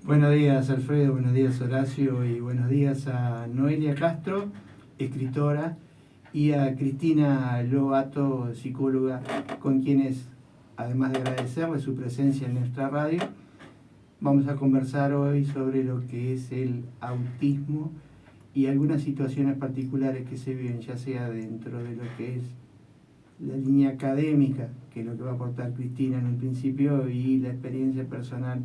Buenos días, Alfredo, buenos días, Horacio, y buenos días a Noelia Castro, escritora, y a Cristina Lobato, psicóloga, con quienes, además de agradecerle su presencia en nuestra radio, vamos a conversar hoy sobre lo que es el autismo y algunas situaciones particulares que se viven, ya sea dentro de lo que es la línea académica, que es lo que va a aportar Cristina en un principio, y la experiencia personal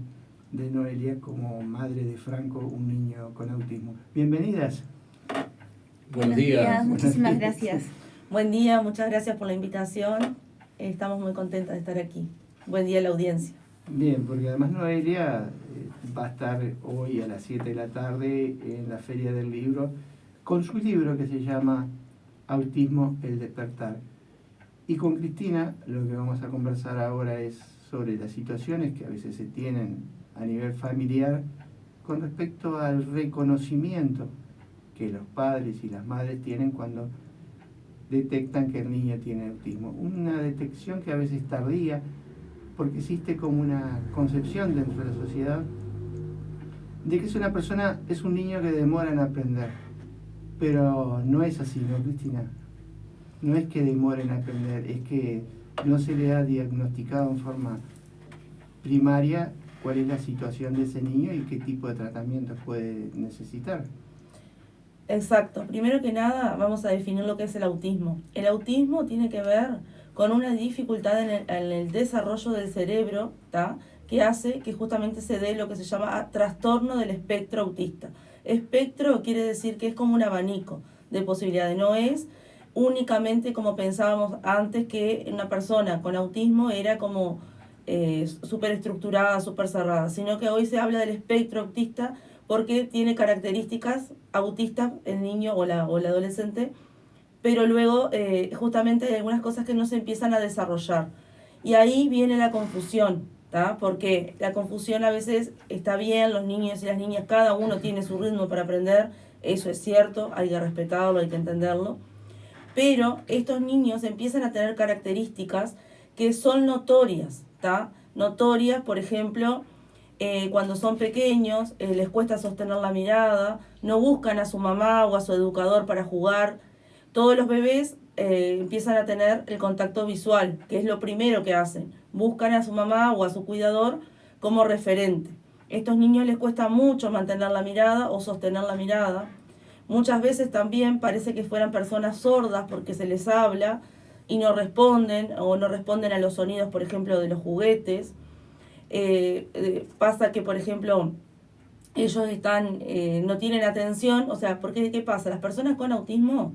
de Noelia como madre de Franco, un niño con autismo. Bienvenidas. Buenos días, muchísimas gracias. Buen día, muchas gracias por la invitación. Estamos muy contentas de estar aquí. Buen día a la audiencia. Bien, porque además Noelia va a estar hoy a las 7 de la tarde en la Feria del Libro con su libro que se llama Autismo, el despertar. Y con Cristina lo que vamos a conversar ahora es sobre las situaciones que a veces se tienen a nivel familiar con respecto al reconocimiento que los padres y las madres tienen cuando detectan que el niño tiene autismo. Una detección que a veces es tardía, porque existe como una concepción dentro de la sociedad de que es un niño que demora en aprender. Pero no es así, ¿no, Cristina? No es que demore en aprender, es que no se le ha diagnosticado en forma primaria cuál es la situación de ese niño y qué tipo de tratamiento puede necesitar. Exacto. Primero que nada, vamos a definir lo que es el autismo. El autismo tiene que ver con una dificultad en el desarrollo del cerebro, ¿tá? Que hace que justamente se dé lo que se llama trastorno del espectro autista. Espectro quiere decir que es como un abanico de posibilidades, no es únicamente como pensábamos antes, que una persona con autismo era como súper estructurada, súper cerrada, sino que hoy se habla del espectro autista porque tiene características autistas el niño o la adolescente, pero luego justamente hay algunas cosas que no se empiezan a desarrollar. Y ahí viene la confusión, ¿tá? Porque la confusión a veces está bien, los niños y las niñas, cada uno tiene su ritmo para aprender, eso es cierto, hay que respetarlo, hay que entenderlo. Pero estos niños empiezan a tener características que son notorias, ¿tá? Notorias, por ejemplo, cuando son pequeños, les cuesta sostener la mirada, no buscan a su mamá o a su educador para jugar. Todos los bebés empiezan a tener el contacto visual, que es lo primero que hacen. Buscan a su mamá o a su cuidador como referente. Estos niños les cuesta mucho mantener la mirada o sostener la mirada. Muchas veces también parece que fueran personas sordas porque se les habla y no responden, o no responden a los sonidos, por ejemplo, de los juguetes. Pasa que, por ejemplo, ellos no tienen atención, o sea, porque ¿qué pasa? Las personas con autismo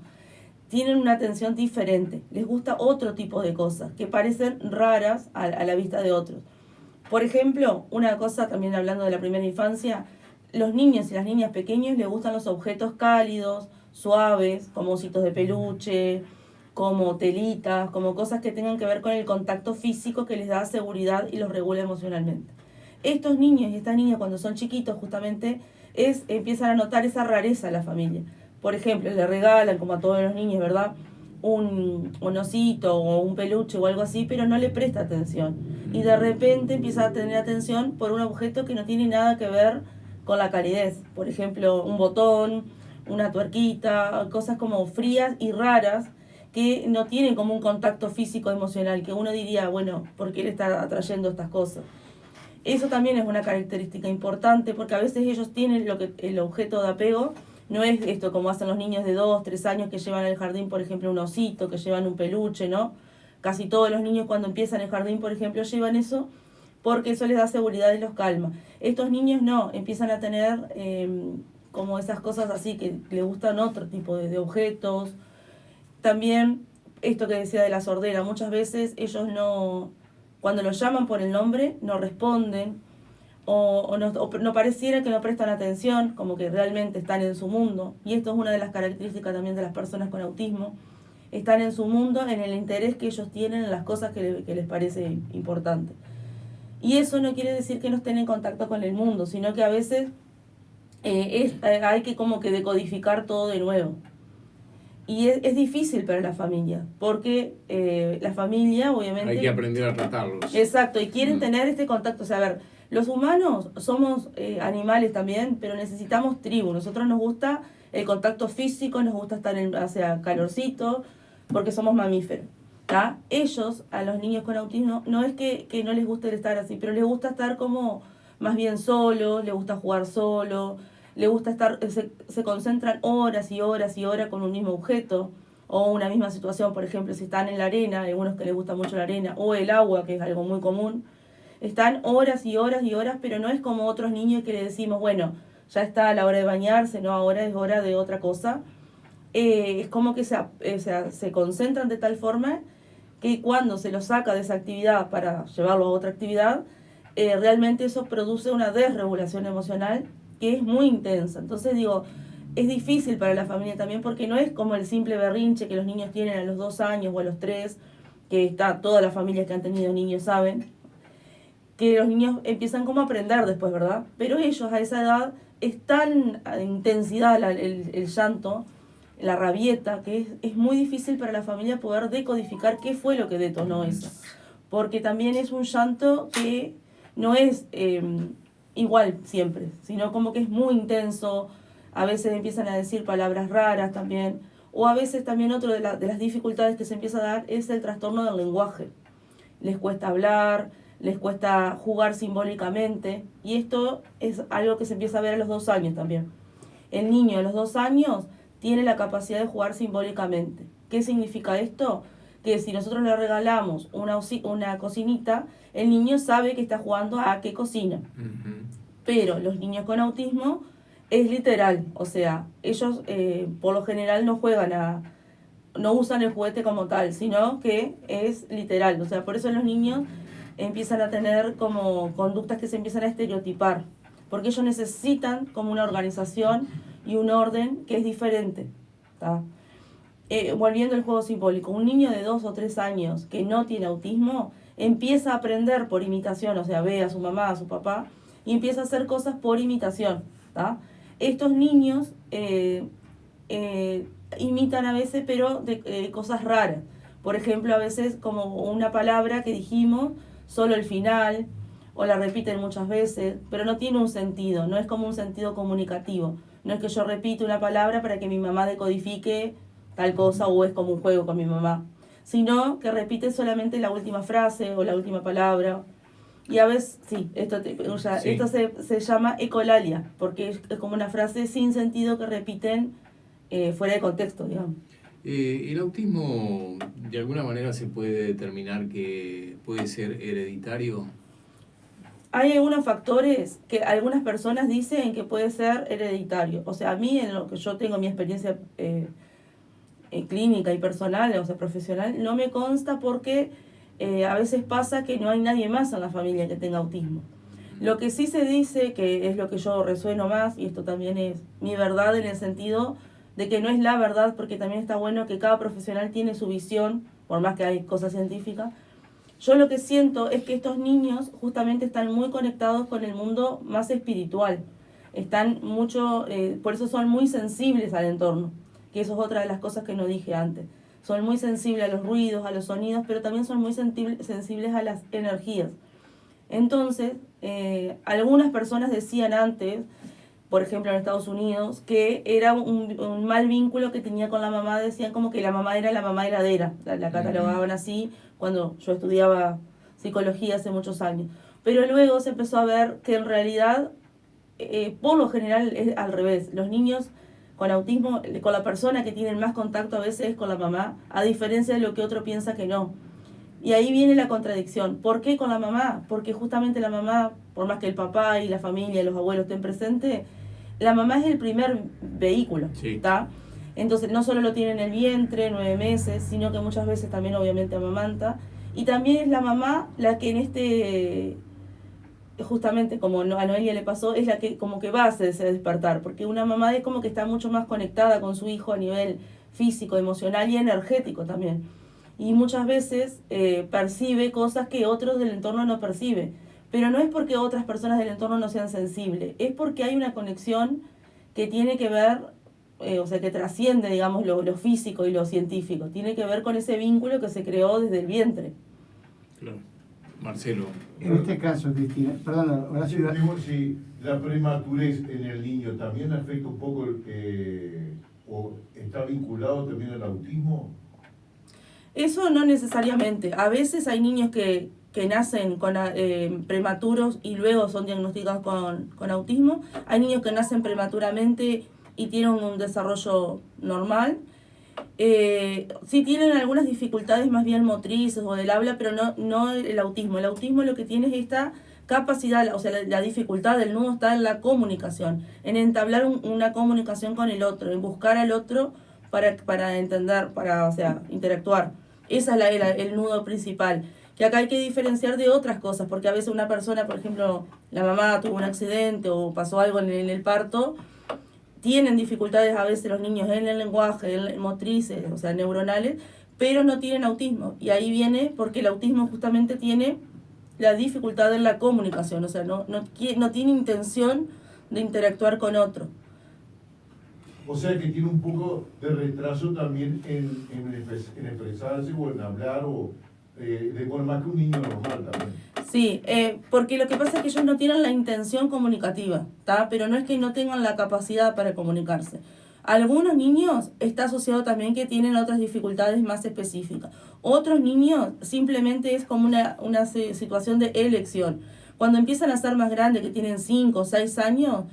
tienen una atención diferente, les gusta otro tipo de cosas que parecen raras a la vista de otros. Por ejemplo, una cosa, también hablando de la primera infancia, los niños y las niñas pequeños les gustan los objetos cálidos, suaves, como ositos de peluche, como telitas, como cosas que tengan que ver con el contacto físico que les da seguridad y los regula emocionalmente. Estos niños y estas niñas cuando son chiquitos justamente empiezan a notar esa rareza en la familia. Por ejemplo, le regalan, como a todos los niños, ¿verdad?, un osito o un peluche o algo así, pero no le presta atención. Y de repente empieza a tener atención por un objeto que no tiene nada que ver con la calidez. Por ejemplo, un botón, una tuerquita, cosas como frías y raras que no tienen como un contacto físico emocional, que uno diría, bueno, ¿por qué le está atrayendo estas cosas? Eso también es una característica importante, porque a veces ellos tienen el objeto de apego, no es esto como hacen los niños de 2, 3 años que llevan al jardín, por ejemplo, un osito, que llevan un peluche, ¿no? Casi todos los niños cuando empiezan el jardín, por ejemplo, llevan eso porque eso les da seguridad y los calma. Estos niños no, empiezan a tener como esas cosas así que les gustan otro tipo de objetos. También esto que decía de la sordera, muchas veces ellos no, cuando los llaman por el nombre, no responden, o no pareciera que no prestan atención, como que realmente están en su mundo. Y esto es una de las características también de las personas con autismo. Están en su mundo, en el interés que ellos tienen en las cosas que les parece importante. Y eso no quiere decir que no estén en contacto con el mundo, sino que a veces hay que como que decodificar todo de nuevo. Y es difícil para la familia, porque la familia obviamente... Hay que aprender a tratarlos. Exacto, y quieren tener este contacto. O sea, a ver, Los humanos somos animales también, pero necesitamos tribu. Nosotros nos gusta el contacto físico, nos gusta estar hacia calorcito, porque somos mamíferos. ¿Tá? Ellos, a los niños con autismo, no es que no les guste estar así, pero les gusta estar como más bien solo, les gusta jugar solo, les gusta estar, se concentran horas y horas y horas con un mismo objeto o una misma situación. Por ejemplo, si están en la arena, hay algunos que les gusta mucho la arena, o el agua, que es algo muy común, están horas y horas y horas, pero no es como otros niños que le decimos, bueno, ya está a la hora de bañarse, no, ahora es hora de otra cosa. Es como que se concentran de tal forma que cuando se los saca de esa actividad para llevarlo a otra actividad, realmente eso produce una desregulación emocional que es muy intensa. Entonces digo, es difícil para la familia también porque no es como el simple berrinche que los niños tienen a los 2 años o a los 3, que está todas las familias que han tenido niños saben, que los niños empiezan como a aprender después, ¿verdad? Pero ellos a esa edad es tan intensidad el llanto, la rabieta, que es muy difícil para la familia poder decodificar qué fue lo que detonó eso. Porque también es un llanto que no es igual siempre, sino como que es muy intenso. A veces empiezan a decir palabras raras también. O a veces también otro de las dificultades que se empieza a dar es el trastorno del lenguaje. Les cuesta hablar, les cuesta jugar simbólicamente. Y esto es algo que se empieza a ver a los 2 años también. El niño a los 2 años tiene la capacidad de jugar simbólicamente. ¿Qué significa esto? Que si nosotros le regalamos una cocinita, el niño sabe que está jugando a qué cocina. Uh-huh. Pero los niños con autismo es literal, o sea, ellos por lo general no usan el juguete como tal, sino que es literal. O sea, por eso los niños empiezan a tener como conductas que se empiezan a estereotipar, porque ellos necesitan como una organización y un orden que es diferente. ¿Tá? Volviendo al juego simbólico, un niño de 2 o 3 años que no tiene autismo empieza a aprender por imitación, o sea, ve a su mamá, a su papá, y empieza a hacer cosas por imitación. ¿Tá? Estos niños imitan a veces, pero de cosas raras. Por ejemplo, a veces como una palabra que dijimos, solo el final, o la repiten muchas veces, pero no tiene un sentido, no es como un sentido comunicativo. No es que yo repito una palabra para que mi mamá decodifique tal cosa o es como un juego con mi mamá, sino que repite solamente la última frase o la última palabra. Y a veces, sí, esto se llama ecolalia, porque es como una frase sin sentido que repiten fuera de contexto, digamos. ¿El autismo de alguna manera se puede determinar que puede ser hereditario? Hay algunos factores que algunas personas dicen que puede ser hereditario. O sea, a mí, en lo que yo tengo mi experiencia clínica y personal, o sea, profesional, no me consta porque a veces pasa que no hay nadie más en la familia que tenga autismo. Lo que sí se dice, que es lo que yo resueno más, y esto también es mi verdad en el sentido de que no es la verdad, porque también está bueno que cada profesional tiene su visión, por más que hay cosas científicas. Yo lo que siento es que estos niños justamente están muy conectados con el mundo más espiritual. Están mucho, por eso son muy sensibles al entorno, que eso es otra de las cosas que no dije antes. Son muy sensibles a los ruidos, a los sonidos, pero también son muy sensibles a las energías. Entonces, algunas personas decían antes, por ejemplo en Estados Unidos, que era un mal vínculo que tenía con la mamá. Decían como que la mamá era la mamá heladera, la catalogaban así cuando yo estudiaba psicología hace muchos años. Pero luego se empezó a ver que en realidad, por lo general es al revés. Los niños con autismo, con la persona que tienen más contacto a veces es con la mamá, a diferencia de lo que otro piensa que no. Y ahí viene la contradicción. ¿Por qué con la mamá? Porque justamente la mamá, por más que el papá y la familia y los abuelos estén presentes, la mamá es el primer vehículo, ¿está? Sí. Entonces no solo lo tiene en el vientre, 9 meses, sino que muchas veces también obviamente amamanta. Y también es la mamá la que justamente como a Noelia le pasó, es la que como que va a hacerse despertar, porque una mamá es como que está mucho más conectada con su hijo a nivel físico, emocional y energético también. Y muchas veces percibe cosas que otros del entorno no perciben. Pero no es porque otras personas del entorno no sean sensibles, es porque hay una conexión que tiene que ver, o sea, que trasciende, digamos, lo físico y lo científico. Tiene que ver con ese vínculo que se creó desde el vientre. Claro. Marcelo. En este caso, Cristina, perdón, Horacio. Digo, si la prematurez en el niño también afecta un poco o está vinculado también al autismo. Eso no necesariamente. A veces hay niños que nacen con prematuros y luego son diagnosticados con autismo. Hay niños que nacen prematuramente y tienen un desarrollo normal. Sí tienen algunas dificultades más bien motrices o del habla, pero no el autismo. El autismo lo que tiene es esta capacidad, o sea, la dificultad del nudo está en la comunicación, en entablar una comunicación con el otro, en buscar al otro para entender, o sea, interactuar. Esa es el nudo principal. Que acá hay que diferenciar de otras cosas, porque a veces una persona, por ejemplo, la mamá tuvo un accidente o pasó algo en el parto, tienen dificultades a veces los niños en el lenguaje, en motrices, o sea, neuronales, pero no tienen autismo. Y ahí viene porque el autismo justamente tiene la dificultad en la comunicación, o sea, no tiene intención de interactuar con otro. O sea que tiene un poco de retraso también en expresarse o en hablar bueno, más que un niño normal también. Sí, porque lo que pasa es que ellos no tienen la intención comunicativa, ¿tá? Pero no es que no tengan la capacidad para comunicarse. Algunos niños está asociado también que tienen otras dificultades más específicas. Otros niños simplemente es como una situación de elección. Cuando empiezan a ser más grandes, que tienen 5 o 6 años,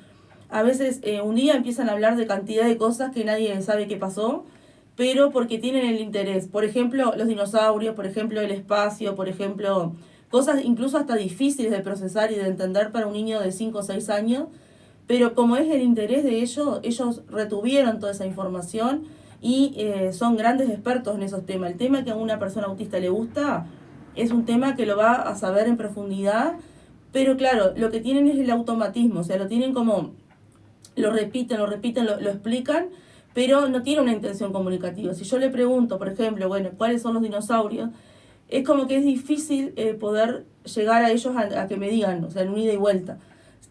a veces un día empiezan a hablar de cantidad de cosas que nadie sabe qué pasó, pero porque tienen el interés. Por ejemplo, los dinosaurios, por ejemplo, el espacio, por ejemplo, cosas incluso hasta difíciles de procesar y de entender para un niño de 5 o 6 años, pero como es el interés de ellos retuvieron toda esa información y son grandes expertos en esos temas. El tema que a una persona autista le gusta es un tema que lo va a saber en profundidad, pero claro, lo que tienen es el automatismo, o sea, lo tienen como, lo repiten, lo explican, pero no tiene una intención comunicativa. Si yo le pregunto, por ejemplo, bueno, ¿cuáles son los dinosaurios? Es como que es difícil poder llegar a ellos a que me digan, o sea, en un ida y vuelta.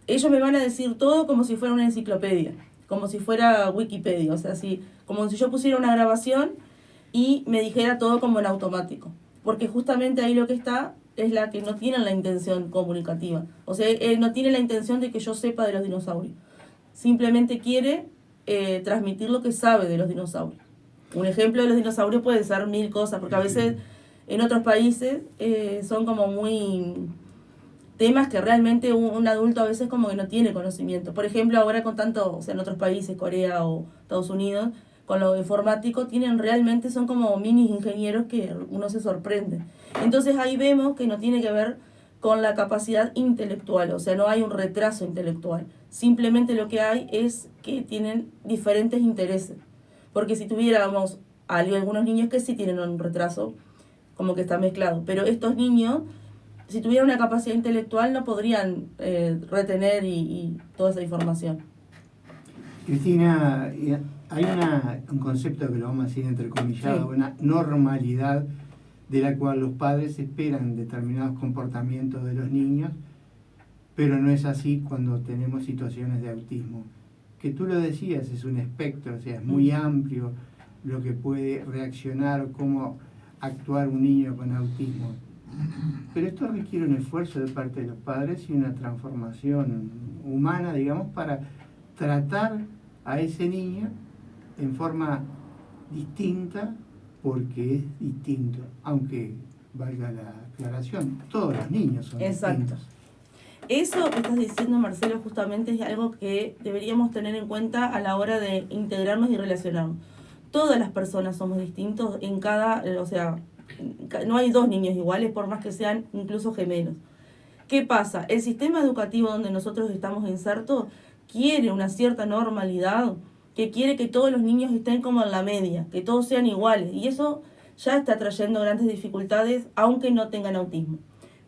Ellos me van a decir todo como si fuera una enciclopedia, como si fuera Wikipedia, o sea, como si yo pusiera una grabación y me dijera todo como en automático. Porque justamente ahí lo que está es la que no tienen la intención comunicativa. O sea, no tiene la intención de que yo sepa de los dinosaurios. Simplemente quiere transmitir lo que sabe de los dinosaurios. Un ejemplo de los dinosaurios puede ser 1000 cosas, porque a veces en otros países son como muy temas que realmente un adulto a veces como que no tiene conocimiento. Por ejemplo, ahora con tanto, o sea, en otros países, Corea o Estados Unidos, con lo informático, realmente son como mini ingenieros que uno se sorprende. Entonces ahí vemos que no tiene que ver con la capacidad intelectual, o sea, no hay un retraso intelectual. Simplemente lo que hay es que tienen diferentes intereses. Porque si tuviéramos algunos niños que sí tienen un retraso, como que está mezclado, pero estos niños, si tuvieran una capacidad intelectual, no podrían retener y toda esa información. Cristina, hay un concepto que lo vamos a decir entrecomillado, sí, una normalidad de la cual los padres esperan determinados comportamientos de los niños, pero no es así cuando tenemos situaciones de autismo. Que tú lo decías, es un espectro, o sea, es muy amplio lo que puede reaccionar o cómo actuar un niño con autismo. Pero esto requiere un esfuerzo de parte de los padres y una transformación humana, digamos, para tratar a ese niño en forma distinta, porque es distinto, aunque valga la aclaración, todos los niños son distintos. Eso que estás diciendo, Marcelo, justamente es algo que deberíamos tener en cuenta a la hora de integrarnos y relacionarnos. Todas las personas somos distintos en o sea, no hay dos niños iguales, por más que sean incluso gemelos. ¿Qué pasa? El sistema educativo donde nosotros estamos insertos quiere una cierta normalidad, que quiere que todos los niños estén como en la media, que todos sean iguales. Y eso ya está trayendo grandes dificultades, aunque no tengan autismo.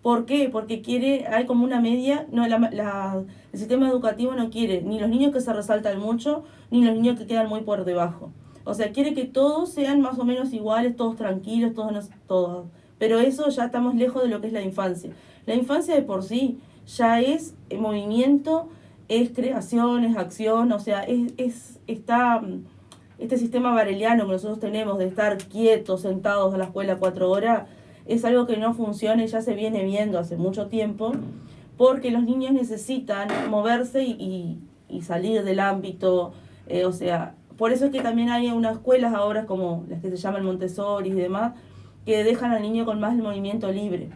¿Por qué? Porque hay como una media, el sistema educativo no quiere ni los niños que se resaltan mucho, ni los niños que quedan muy por debajo. O sea, quiere que todos sean más o menos iguales, todos tranquilos, todos. Pero eso ya estamos lejos de lo que es la infancia. La infancia de por sí ya es movimiento, es creación, es acción, o sea, está este sistema bareliano que nosotros tenemos de estar quietos, sentados a la escuela 4 horas, es algo que no funciona y ya se viene viendo hace mucho tiempo, porque los niños necesitan moverse y salir del ámbito, o sea, por eso es que también hay unas escuelas ahora como las que se llaman Montessori y demás, que dejan al niño con más el movimiento libre.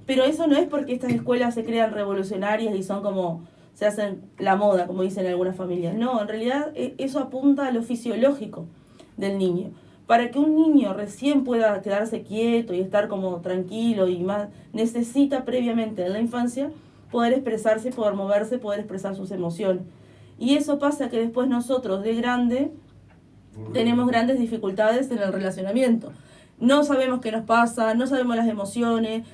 Pero eso no es porque estas escuelas se crean revolucionarias y son como, se hacen la moda, como dicen algunas familias. No, en realidad eso apunta a lo fisiológico del niño. Para que un niño recién pueda quedarse quieto y estar como tranquilo y más, necesita previamente en la infancia poder expresarse, poder moverse, poder expresar sus emociones. Y eso pasa que después nosotros de grande tenemos grandes dificultades en el relacionamiento. No sabemos qué nos pasa, no sabemos las emociones,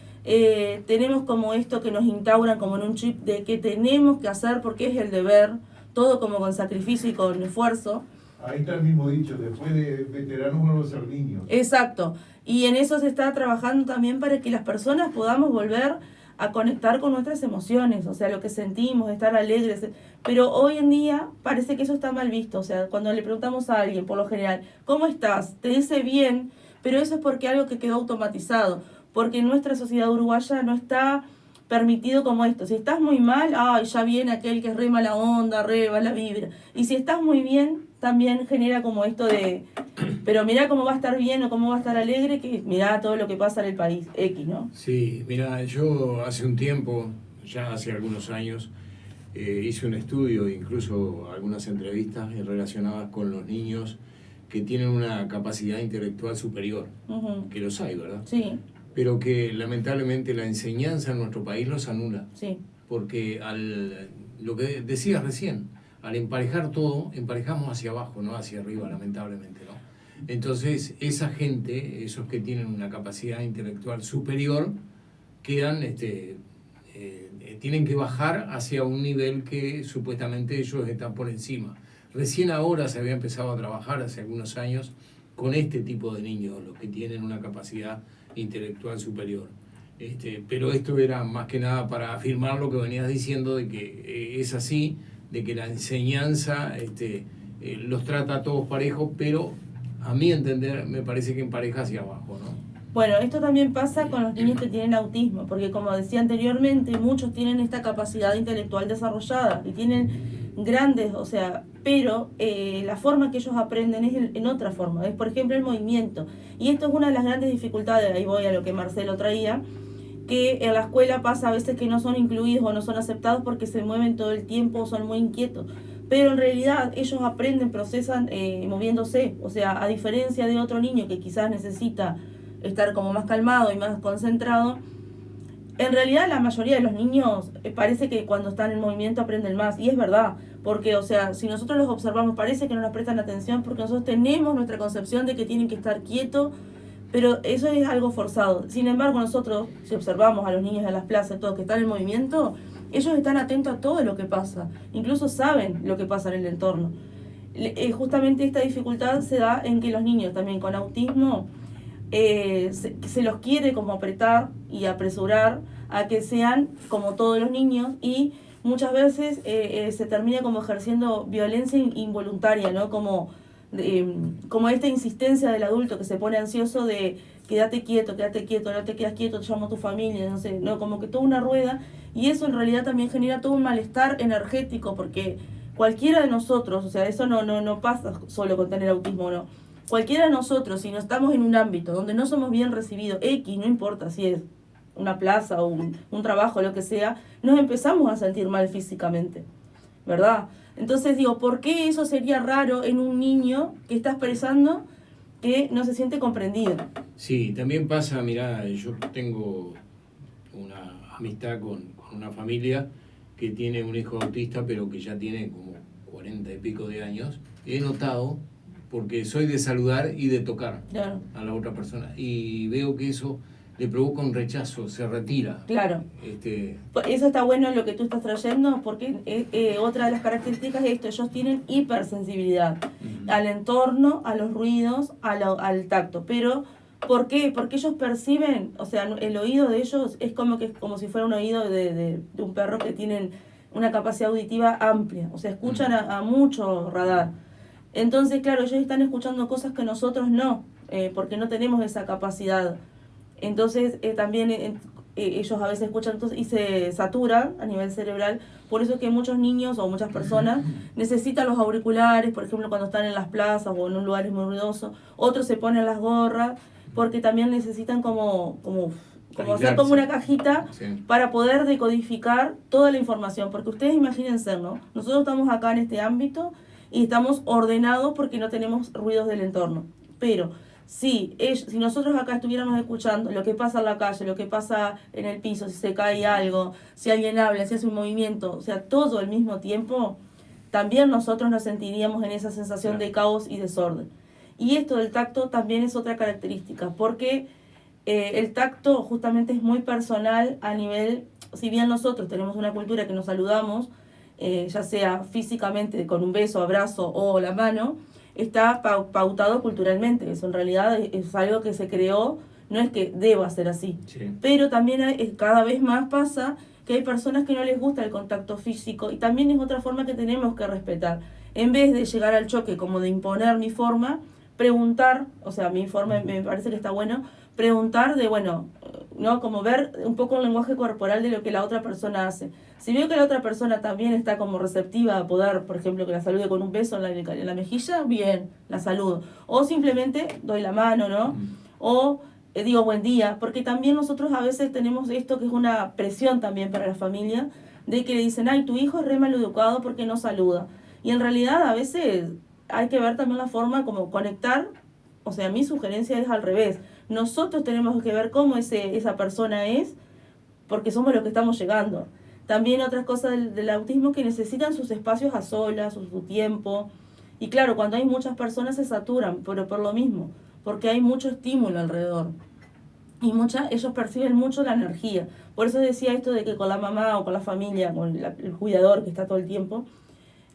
tenemos como esto que nos instauran como en un chip de que tenemos que hacer porque es el deber, todo como con sacrificio y con esfuerzo. Ahí está el mismo dicho, después de veteranos uno va a ser niños. Exacto, y en eso se está trabajando también para que las personas podamos volver a conectar con nuestras emociones, o sea, lo que sentimos, estar alegres, pero hoy en día parece que eso está mal visto, o sea, cuando le preguntamos a alguien, por lo general, ¿cómo estás? Te dice bien, pero eso es porque algo que quedó automatizado, porque en nuestra sociedad uruguaya no está permitido como esto. Si estás muy mal, ay, ya viene aquel que es re mala onda, re mala vibra. Y si estás muy bien, también genera como esto de, pero mirá cómo va a estar bien o cómo va a estar alegre, que mirá todo lo que pasa en el país, X, ¿no? Sí, mira, yo hace un tiempo, ya hace algunos años, hice un estudio, incluso algunas entrevistas relacionadas con los niños que tienen una capacidad intelectual superior, que los hay, ¿verdad? Sí. Pero que lamentablemente la enseñanza en nuestro país los anula. Sí. Porque lo que decías recién, al emparejar todo, emparejamos hacia abajo, no hacia arriba, lamentablemente, ¿no? Entonces, esa gente, esos que tienen una capacidad intelectual superior, quedan, tienen que bajar hacia un nivel que supuestamente ellos están por encima. Recién ahora se había empezado a trabajar, hace algunos años, con este tipo de niños, los que tienen una capacidad intelectual superior. Pero esto era más que nada para afirmar lo que venías diciendo, de que es así, de que la enseñanza los trata a todos parejos, pero a mi entender me parece que empareja hacia abajo, ¿no? Bueno, esto también pasa con los niños que tienen autismo, porque como decía anteriormente, muchos tienen esta capacidad intelectual desarrollada y tienen grandes, o sea, pero la forma que ellos aprenden es en otra forma, es por ejemplo el movimiento. Y esto es una de las grandes dificultades, ahí voy a lo que Marcelo traía, que en la escuela pasa a veces que no son incluidos o no son aceptados porque se mueven todo el tiempo o son muy inquietos. Pero en realidad ellos aprenden, procesan moviéndose, o sea, a diferencia de otro niño que quizás necesita estar como más calmado y más concentrado, en realidad la mayoría de los niños parece que cuando están en movimiento aprenden más, y es verdad, porque o sea, si nosotros los observamos parece que no nos prestan atención porque nosotros tenemos nuestra concepción de que tienen que estar quietos, pero eso es algo forzado. Sin embargo, nosotros, si observamos a los niños en las plazas, todos que están en movimiento, ellos están atentos a todo lo que pasa, incluso saben lo que pasa en el entorno. Justamente esta dificultad se da en que los niños también con autismo se los quiere como apretar y apresurar a que sean como todos los niños y muchas veces se termina como ejerciendo violencia involuntaria, ¿no? Como esta insistencia del adulto que se pone ansioso de quédate quieto, no te quedas quieto, te llamo a tu familia, no sé, no, como que toda una rueda, y eso en realidad también genera todo un malestar energético porque cualquiera de nosotros, o sea, eso no pasa solo con tener autismo, no. Cualquiera de nosotros, si no estamos en un ámbito donde no somos bien recibidos, X, no importa si es una plaza o un trabajo, lo que sea, nos empezamos a sentir mal físicamente, ¿verdad? Entonces digo, ¿por qué eso sería raro en un niño que está expresando que no se siente comprendido? Sí, también pasa, mirá, yo tengo una amistad con una familia que tiene un hijo autista, pero que ya tiene como 40 y pico de años. He notado, porque soy de saludar y de tocar Claro. a la otra persona, y veo que eso le provoca un rechazo, se retira. Claro. Eso está bueno lo que tú estás trayendo, porque otra de las características es esto, ellos tienen hipersensibilidad al entorno, a los ruidos, al tacto. Pero, ¿por qué? Porque ellos perciben, o sea, el oído de ellos es como si fuera un oído de un perro que tienen una capacidad auditiva amplia, o sea, escuchan a mucho radar. Entonces, claro, ellos están escuchando cosas que nosotros no, porque no tenemos esa capacidad Entonces también ellos a veces escuchan entonces, y se saturan a nivel cerebral. Por eso es que muchos niños o muchas personas necesitan los auriculares, por ejemplo, cuando están en las plazas o en un lugar muy ruidoso. Otros se ponen las gorras porque también necesitan como hacer como una cajita para poder decodificar toda la información. Porque ustedes imagínense, ¿no? Nosotros estamos acá en este ámbito y estamos ordenados porque no tenemos ruidos del entorno. Pero si nosotros acá estuviéramos escuchando lo que pasa en la calle, lo que pasa en el piso, si se cae algo, si alguien habla, si hace un movimiento, o sea, todo al mismo tiempo, también nosotros nos sentiríamos en esa sensación de caos y desorden. Y esto del tacto también es otra característica, porque el tacto justamente es muy personal a nivel, si bien nosotros tenemos una cultura que nos saludamos, ya sea físicamente con un beso, abrazo o la mano, está pautado culturalmente. Eso en realidad es algo que se creó, no es que deba ser así. Sí. Pero también cada vez más pasa que hay personas que no les gusta el contacto físico y también es otra forma que tenemos que respetar. En vez de llegar al choque como de imponer mi forma, preguntar, o sea, mi forma me parece que está bueno, preguntar de, bueno, ¿no? Como ver un poco el lenguaje corporal de lo que la otra persona hace. Si veo que la otra persona también está como receptiva a poder, por ejemplo, que la salude con un beso en la mejilla, bien, la saludo. O simplemente doy la mano, ¿no? O digo buen día, porque también nosotros a veces tenemos esto que es una presión también para la familia, de que le dicen, ay, tu hijo es re mal educado porque no saluda. Y en realidad a veces hay que ver también la forma como conectar, o sea, mi sugerencia es al revés. Nosotros tenemos que ver cómo esa persona es, porque somos los que estamos llegando. También otras cosas del autismo que necesitan sus espacios a solas, su tiempo. Y claro, cuando hay muchas personas se saturan, pero por lo mismo, porque hay mucho estímulo alrededor. Y ellos perciben mucho la energía. Por eso decía esto de que con la mamá o con la familia, con el cuidador que está todo el tiempo,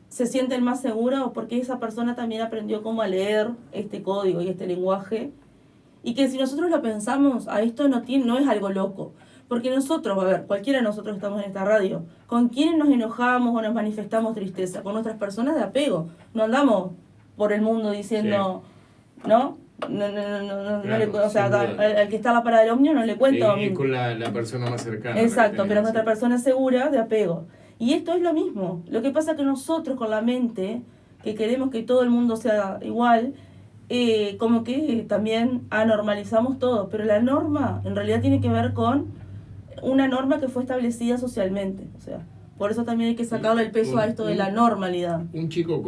se sienten más seguros porque esa persona también aprendió cómo a leer este código y este lenguaje. Y que si nosotros lo pensamos, a esto no es algo loco. Porque nosotros, a ver, cualquiera de nosotros estamos en esta radio, ¿con quiénes nos enojamos o nos manifestamos tristeza? Con nuestras personas de apego. No andamos por el mundo diciendo, sí. ¿No? Claro, o sea, al que está a la parada del ómnibus no le cuento. Con la persona más cercana. Exacto, pero nuestra persona segura de apego. Y esto es lo mismo. Lo que pasa es que nosotros con la mente, que queremos que todo el mundo sea igual, como que también anormalizamos todo. Pero la norma en realidad tiene que ver con una norma que fue establecida socialmente. O sea, por eso también hay que sacarle el peso a esto de la normalidad. Un chico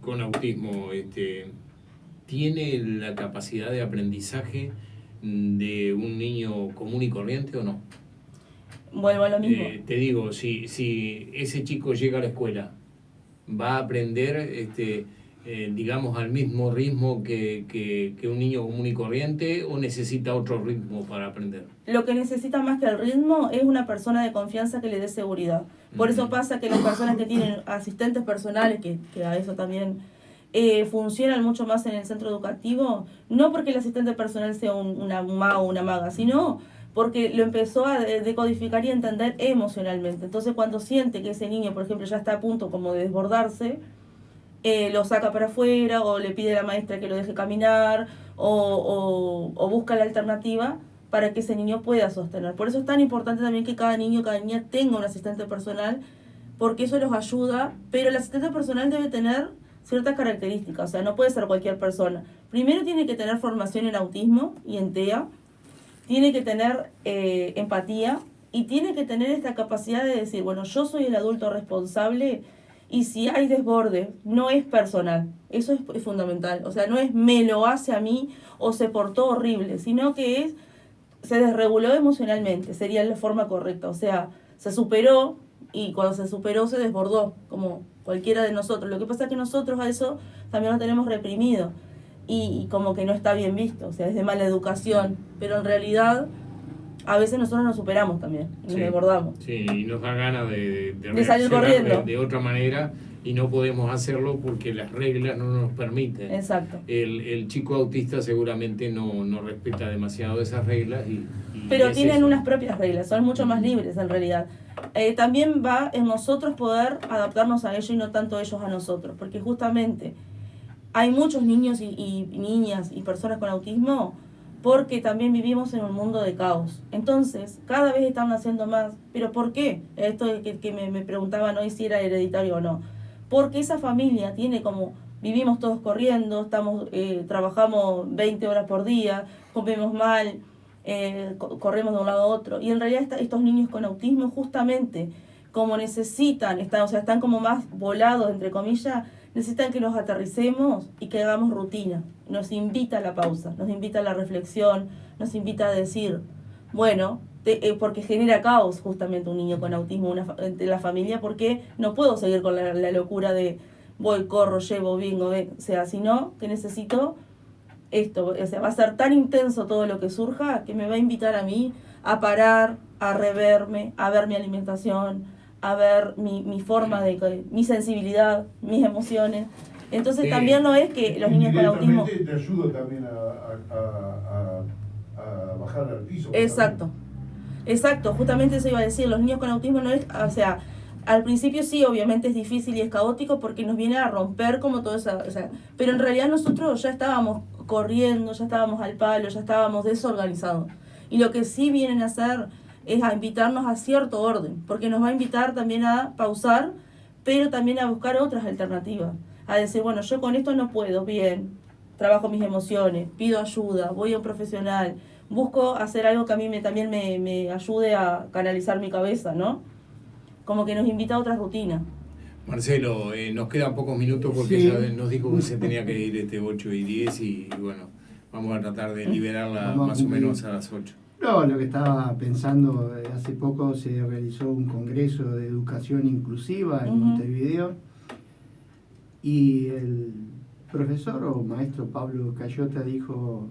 con autismo ¿tiene la capacidad de aprendizaje de un niño común y corriente o no? Vuelvo a lo mismo. Te digo, si ese chico llega a la escuela, ¿va a aprender, digamos, al mismo ritmo que un niño común y corriente o necesita otro ritmo para aprender? Lo que necesita más que el ritmo es una persona de confianza que le dé seguridad. Por eso pasa que las personas que tienen asistentes personales, que a eso también funcionan mucho más en el centro educativo, no porque el asistente personal sea un mago o una maga, sino porque lo empezó a decodificar y entender emocionalmente. Entonces cuando siente que ese niño, por ejemplo, ya está a punto como de desbordarse, lo saca para afuera o le pide a la maestra que lo deje caminar o busca la alternativa para que ese niño pueda sostener. Por eso es tan importante también que cada niño, cada niña tenga un asistente personal, porque eso los ayuda, pero el asistente personal debe tener ciertas características, o sea, no puede ser cualquier persona. Primero tiene que tener formación en autismo y en TEA, tiene que tener empatía y tiene que tener esta capacidad de decir, bueno, yo soy el adulto responsable y si hay desborde, no es personal. Eso es fundamental. O sea, no es me lo hace a mí o se portó horrible, sino que se desreguló emocionalmente, sería la forma correcta. O sea, se superó y cuando se superó se desbordó, como cualquiera de nosotros. Lo que pasa es que nosotros a eso también lo tenemos reprimido. Y como que no está bien visto, o sea, es de mala educación, pero en realidad a veces nosotros nos superamos también, nos desbordamos. Sí, y nos da ganas de salir corriendo de otra manera y no podemos hacerlo porque las reglas no nos permiten. Exacto. El chico autista seguramente no respeta demasiado esas reglas. Pero tienen unas propias reglas, son mucho más libres en realidad. También va en nosotros poder adaptarnos a ellos y no tanto ellos a nosotros, porque justamente hay muchos niños y niñas y personas con autismo porque también vivimos en un mundo de caos. Entonces, cada vez están naciendo más. ¿Pero por qué? Esto que me preguntaban hoy si era hereditario o no. Porque esa familia tiene como, vivimos todos corriendo, trabajamos 20 horas por día, comemos mal, corremos de un lado a otro. Y en realidad estos niños con autismo justamente, como necesitan, están como más volados, entre comillas, necesitan que nos aterricemos y que hagamos rutina. Nos invita a la pausa, nos invita a la reflexión, nos invita a decir, bueno, porque genera caos justamente un niño con autismo entre la familia, porque no puedo seguir con la locura de voy, corro, llevo, vengo, o sea, sino que necesito esto, o sea, va a ser tan intenso todo lo que surja que me va a invitar a mí a parar, a reverme, a ver mi alimentación, a ver mi forma mi sensibilidad, mis emociones. Entonces también no es que los niños con autismo... Te ayuda también a bajar al piso. Exacto, exacto, justamente eso iba a decir, los niños con autismo no es, o sea, al principio sí, obviamente es difícil y es caótico porque nos viene a romper como todo eso, o sea, pero en realidad nosotros ya estábamos corriendo, ya estábamos al palo, ya estábamos desorganizados. Y lo que sí vienen a hacer es a invitarnos a cierto orden, porque nos va a invitar también a pausar, pero también a buscar otras alternativas. A decir, bueno, yo con esto no puedo, bien, trabajo mis emociones, pido ayuda, voy a un profesional, busco hacer algo que a mí también me ayude a canalizar mi cabeza, ¿no? Como que nos invita a otra rutina. Marcelo, nos quedan pocos minutos porque Sí. ya nos dijo que se tenía que ir 8:10 y bueno, vamos a tratar de liberarla más o menos a las 8. No, lo que estaba pensando, hace poco se realizó un congreso de educación inclusiva en Montevideo y el profesor o maestro Pablo Cayota dijo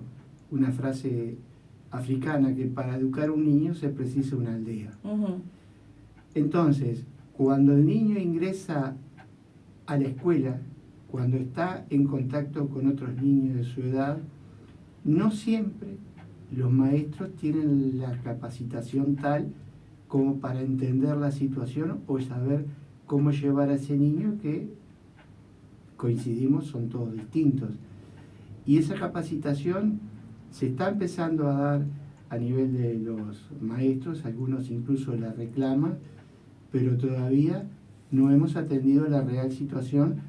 una frase africana que para educar a un niño se precisa una aldea. Entonces, cuando el niño ingresa a la escuela, cuando está en contacto con otros niños de su edad, no siempre los maestros tienen la capacitación tal como para entender la situación o saber cómo llevar a ese niño que, coincidimos, son todos distintos. Y esa capacitación se está empezando a dar a nivel de los maestros, algunos incluso la reclaman, pero todavía no hemos atendido la real situación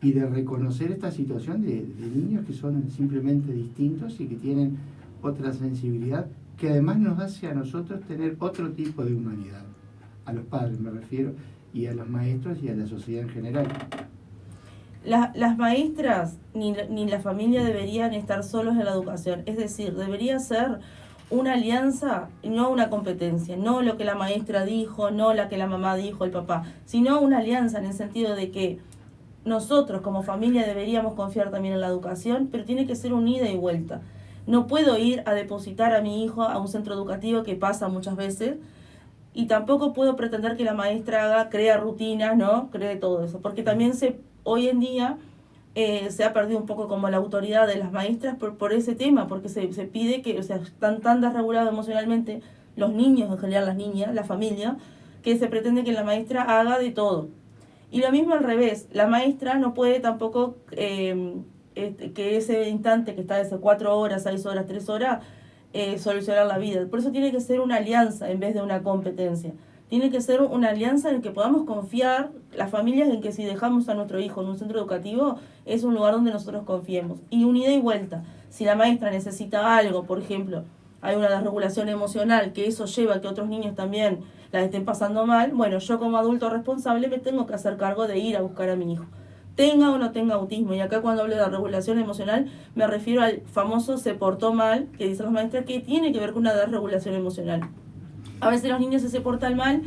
y de reconocer esta situación de niños que son simplemente distintos y que tienen otra sensibilidad, que además nos hace a nosotros tener otro tipo de humanidad, a los padres me refiero, y a los maestros y a la sociedad en general. Las maestras ni la familia deberían estar solos en la educación, es decir, debería ser una alianza, no una competencia, no lo que la maestra dijo, no la que la mamá dijo, el papá, sino una alianza en el sentido de que nosotros como familia deberíamos confiar también en la educación, pero tiene que ser un ida y vuelta. No puedo ir a depositar a mi hijo a un centro educativo, que pasa muchas veces, y tampoco puedo pretender que la maestra crea rutinas, ¿no? Cree todo eso, porque también hoy en día se ha perdido un poco como la autoridad de las maestras por ese tema, porque se pide que, o sea, están tan desregulados emocionalmente los niños, en general las niñas, la familia, que se pretende que la maestra haga de todo. Y lo mismo al revés, la maestra no puede tampoco que ese instante que está desde 4 horas, 6 horas, 3 horas, solucionar la vida. Por eso tiene que ser una alianza en vez de una competencia. Tiene que ser una alianza en la que podamos confiar, las familias, en que si dejamos a nuestro hijo en un centro educativo, es un lugar donde nosotros confiemos. Y un ida y vuelta. Si la maestra necesita algo, por ejemplo, hay una desregulación emocional, que eso lleva a que otros niños también la estén pasando mal, bueno, yo como adulto responsable me tengo que hacer cargo de ir a buscar a mi hijo, tenga o no tenga autismo. Y acá cuando hablo de la regulación emocional me refiero al famoso se portó mal, que dicen los maestros, que tiene que ver con una desregulación emocional. A veces los niños se portan mal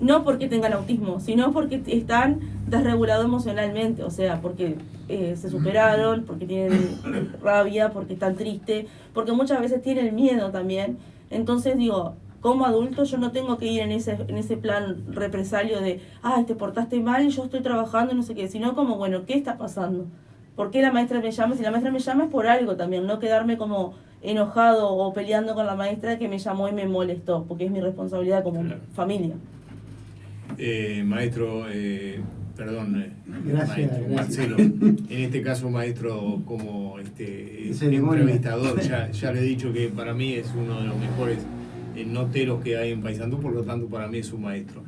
no porque tengan autismo, sino porque están desregulados emocionalmente, o sea, porque se superaron, porque tienen rabia, porque están tristes, porque muchas veces tienen miedo también. Entonces digo, como adulto yo no tengo que ir en ese plan represario de, ay, te portaste mal y yo estoy trabajando, no sé qué, sino como, bueno, ¿qué está pasando? ¿Por qué la maestra me llama? Si la maestra me llama es por algo también, no quedarme como enojado o peleando con la maestra que me llamó y me molestó, porque es mi responsabilidad como familia. Maestro, perdón, Gracias, maestro gracias. Marcelo, en este caso maestro como Ceremonia. entrevistador, ya le he dicho que para mí es uno de los mejores noteros que hay en Paysandú, por lo tanto para mí es un maestro.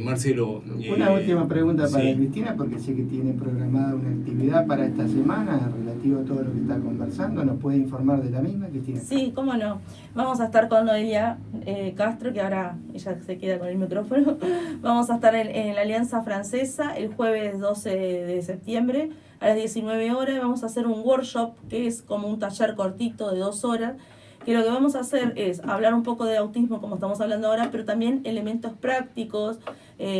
Marcelo, Una última pregunta para sí. Cristina, porque sé que tiene programada una actividad para esta semana relativo a todo lo que está conversando. ¿Nos puede informar de la misma, Cristina? Sí, cómo no. Vamos a estar con Noelia Castro, que ahora ella se queda con el micrófono. Vamos a estar en la Alianza Francesa el jueves 12 de septiembre a las 19 horas. Vamos a hacer un workshop que es como un taller cortito de 2 horas, que lo que vamos a hacer es hablar un poco de autismo, como estamos hablando ahora, pero también elementos prácticos,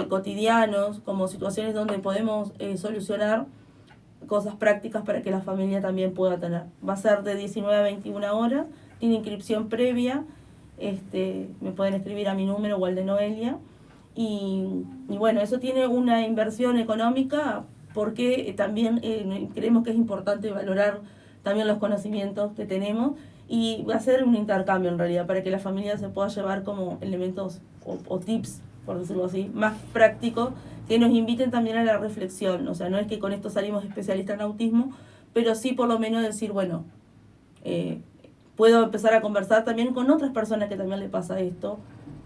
cotidianos, como situaciones donde podemos solucionar cosas prácticas para que la familia también pueda tener. Va a ser de 19 a 21 horas, tiene inscripción previa, me pueden escribir a mi número o al de Noelia, y bueno, eso tiene una inversión económica porque también creemos que es importante valorar también los conocimientos que tenemos, y va a ser un intercambio en realidad para que la familia se pueda llevar como elementos o tips, por decirlo así, más prácticos, que nos inviten también a la reflexión. O sea, no es que con esto salimos especialistas en autismo, pero sí por lo menos decir, bueno, puedo empezar a conversar también con otras personas que también le pasa esto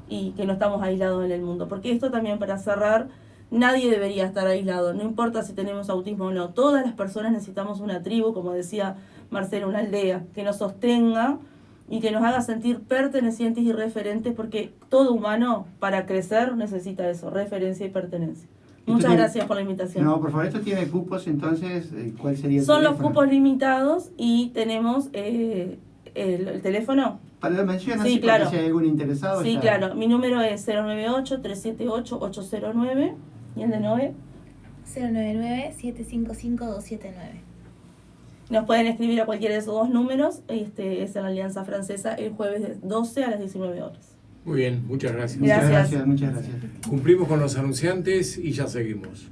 y que no estamos aislados en el mundo. Porque esto también, para cerrar, nadie debería estar aislado, no importa si tenemos autismo o no. Todas las personas necesitamos una tribu, como decía Marcelo, una aldea, que nos sostenga y que nos haga sentir pertenecientes y referentes, porque todo humano para crecer necesita eso, referencia y pertenencia. Muchas gracias por la invitación. No, por favor, esto tiene cupos, entonces, ¿cuál sería el Son teléfono? los cupos limitados y tenemos el teléfono. Para la mención, Sí, así, claro. porque si hay algún interesado. Sí, ya. claro. Mi número es 098-378-809 y el de Noé. 099-755-279. Nos pueden escribir a cualquiera de esos dos números. Es en la Alianza Francesa el jueves 12 a las 19 horas. Muy bien, muchas gracias. Muchas Gracias. gracias, muchas gracias. Cumplimos con los anunciantes y ya seguimos.